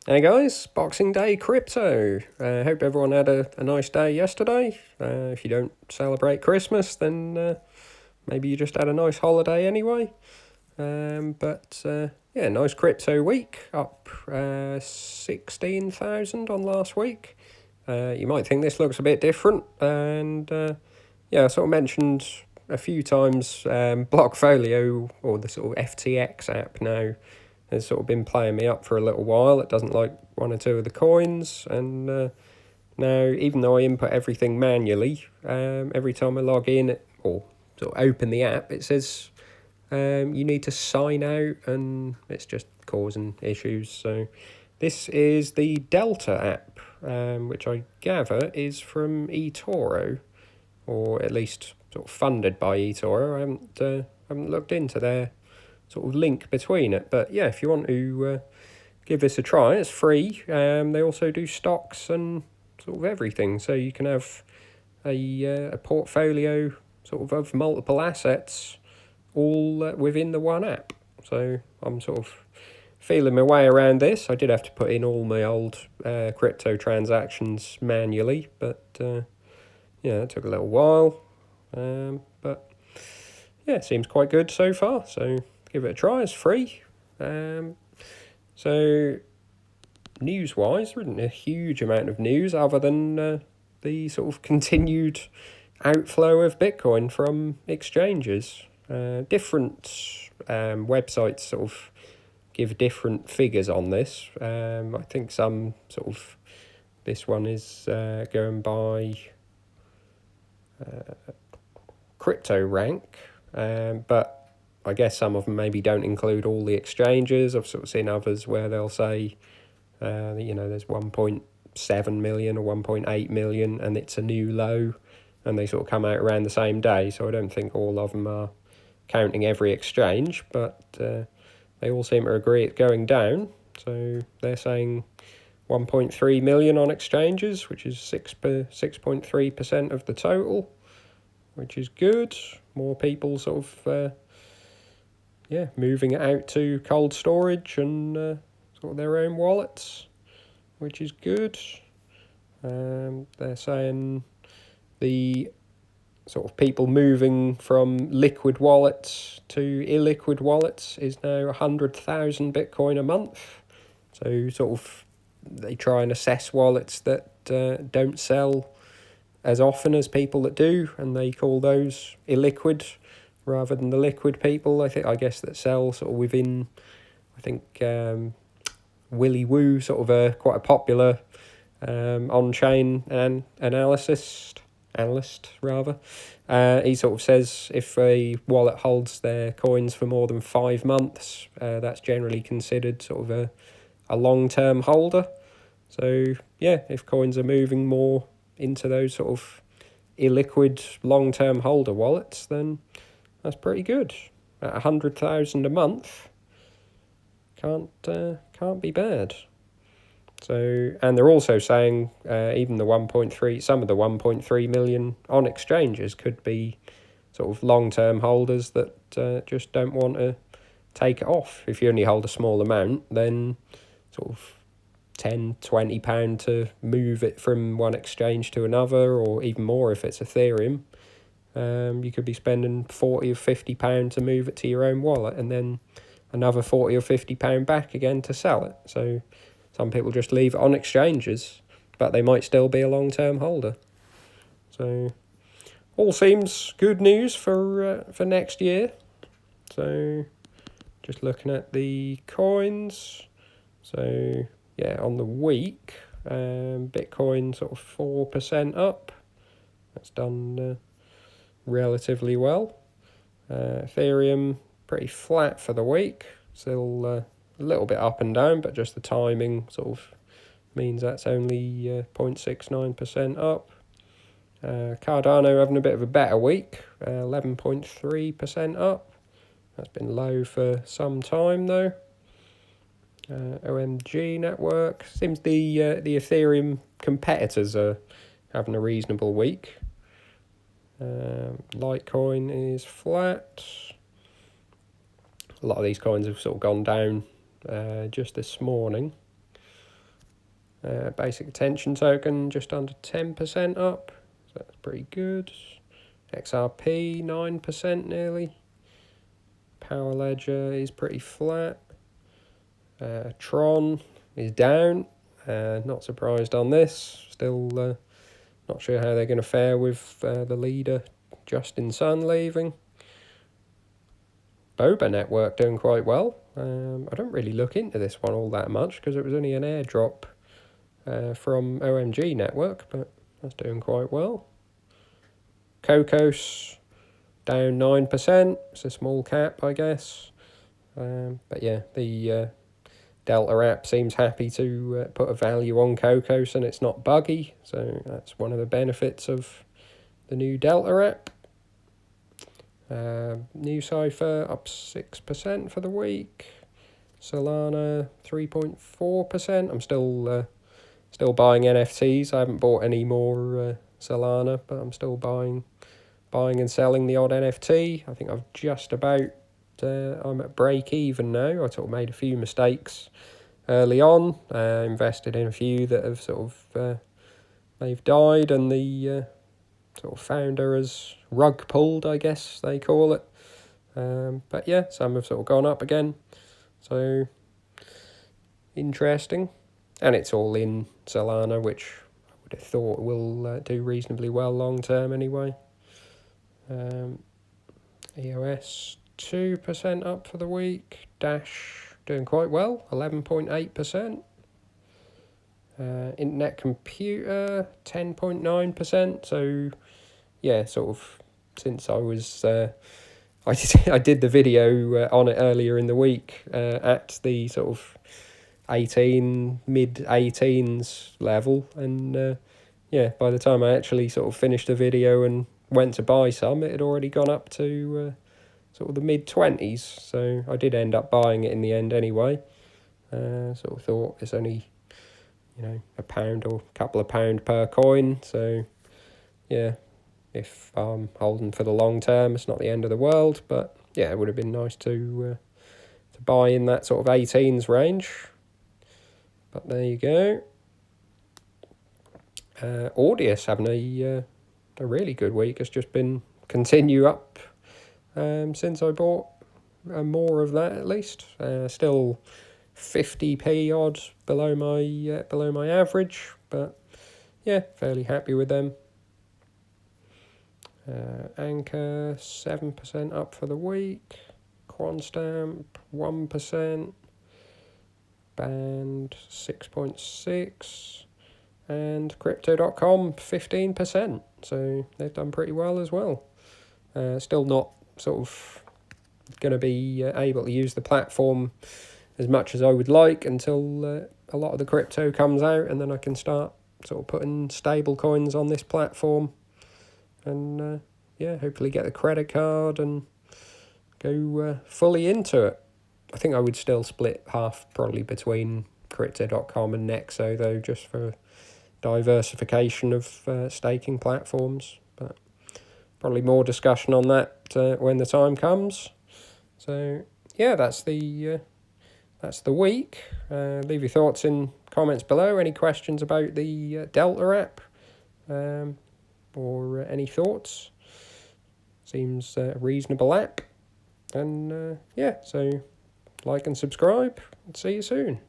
Hey guys, Boxing Day crypto. Hope everyone had a nice day yesterday. If you don't celebrate Christmas, then maybe you just had a nice holiday anyway. Yeah, nice crypto week, up 16,000 on last week. You might think this looks a bit different, and yeah, I sort of mentioned a few times Blockfolio, or the sort of FTX app now, has sort of been playing me up for a little while. It doesn't like one or two of the coins, and now, even though I input everything manually, every time I log in or sort of open the app, it says you need to sign out, and it's just causing issues. So this is the Delta app, which I gather is from eToro, or at least sort of funded by eToro. I haven't looked into their sort of link between it, but yeah, if you want to give this a try, it's free. They also do stocks and sort of everything, so you can have a portfolio of multiple assets all within the one app. So I'm sort of feeling my way around this. I did have to put in all my old crypto transactions manually, but yeah, it took a little while. But yeah, it seems quite good so far. So give it a try. It's free. So news-wise, there isn't a huge amount of news other than the sort of continued outflow of Bitcoin from exchanges. Different websites sort of give different figures on this. I think some this one is going by crypto rank, but I guess some of them maybe don't include all the exchanges. I've sort of seen others where they'll say, there's 1.7 million or 1.8 million and it's a new low, and they sort of come out around the same day. So I don't think all of them are counting every exchange, but they all seem to agree it's going down. So they're saying 1.3 million on exchanges, which is 6.3% of the total, which is good. More people moving it out to cold storage and sort of their own wallets, which is good. They're saying the sort of people moving from liquid wallets to illiquid wallets is now 100,000 Bitcoin a month. So sort of they try and assess wallets that don't sell as often as people that do, and they call those illiquid rather than the liquid people. I guess that sell sort of within. I think Willy Woo, sort of quite a popular on-chain analyst rather. He sort of says if a wallet holds their coins for more than 5 months, that's generally considered sort of a long-term holder. So yeah, if coins are moving more into those sort of illiquid long-term holder wallets, then that's pretty good. At 100,000 a month, can't be bad. So, and they're also saying even some of the 1.3 million on exchanges could be sort of long-term holders that just don't want to take it off. If you only hold a small amount, then sort of £10-20 to move it from one exchange to another, or even more if it's Ethereum. You could be spending £40 or £50 to move it to your own wallet, and then another £40 or £50 back again to sell it. So some people just leave it on exchanges, but they might still be a long-term holder. So all seems good news for next year. So just looking at the coins. So yeah, on the week, Bitcoin sort of 4% up. That's done relatively well. Ethereum pretty flat for the week. Still a little bit up and down, but just the timing sort of means that's only 0.69% up. Cardano having a bit of a better week, 11.3% up. That's been low for some time though. OMG network, seems the Ethereum competitors are having a reasonable week. Litecoin is flat. A lot of these coins have sort of gone down just this morning. Basic attention token just under 10% up, so that's pretty good. XRP 9% nearly. Power Ledger is pretty flat. Tron is down. Not surprised on this. Still not sure how they're going to fare with the leader Justin Sun leaving. Boba Network doing quite well. I don't really look into this one all that much because it was only an airdrop from OMG Network, but that's doing quite well. Cocos down 9%. It's a small cap, I guess. But yeah, the Delta app seems happy to put a value on Cocos and it's not buggy. So that's one of the benefits of the new Delta app. New Cipher up 6% for the week. Solana 3.4%. I'm still buying NFTs. I haven't bought any more Solana, but I'm still buying and selling the odd NFT. I think I've just about I'm at break even now. I sort of made a few mistakes early on. Invested in a few that have sort of they've died, and the sort of founder has rug pulled, I guess they call it. But yeah, some have sort of gone up again. So interesting. And it's all in Solana, which I would have thought will do reasonably well long term anyway. EOS 2% up for the week. Dash doing quite well, 11.8%. Internet Computer 10.9%. So yeah, sort of since I was I did the video on it earlier in the week at the sort of mid-18s level, and yeah, by the time I actually sort of finished the video and went to buy some, it had already gone up to sort of the mid-20s, so I did end up buying it in the end anyway. Sort of thought it's only, £1 or a couple of pound per coin, so yeah, if I'm holding for the long term, it's not the end of the world, but yeah, it would have been nice to buy in that sort of 18s range. But there you go. Audius having a really good week. It's just been continue up since I bought more of that at least. Still 50p odd below my average, but yeah, fairly happy with them. Anchor 7% up for the week. Quantstamp 1%. Band 6.6%. And Crypto.com 15%. So they've done pretty well as well. Still not sort of going to be able to use the platform as much as I would like until a lot of the crypto comes out, and then I can start sort of putting stable coins on this platform, and yeah, hopefully get the credit card and go fully into it. I think I would still split half probably between Crypto.com and Nexo though, just for diversification of staking platforms, but probably more discussion on that when the time comes. So yeah, that's the week. Leave your thoughts in comments below. Any questions about the Delta app, or any thoughts? Seems a reasonable app, and yeah, so like and subscribe, and see you soon.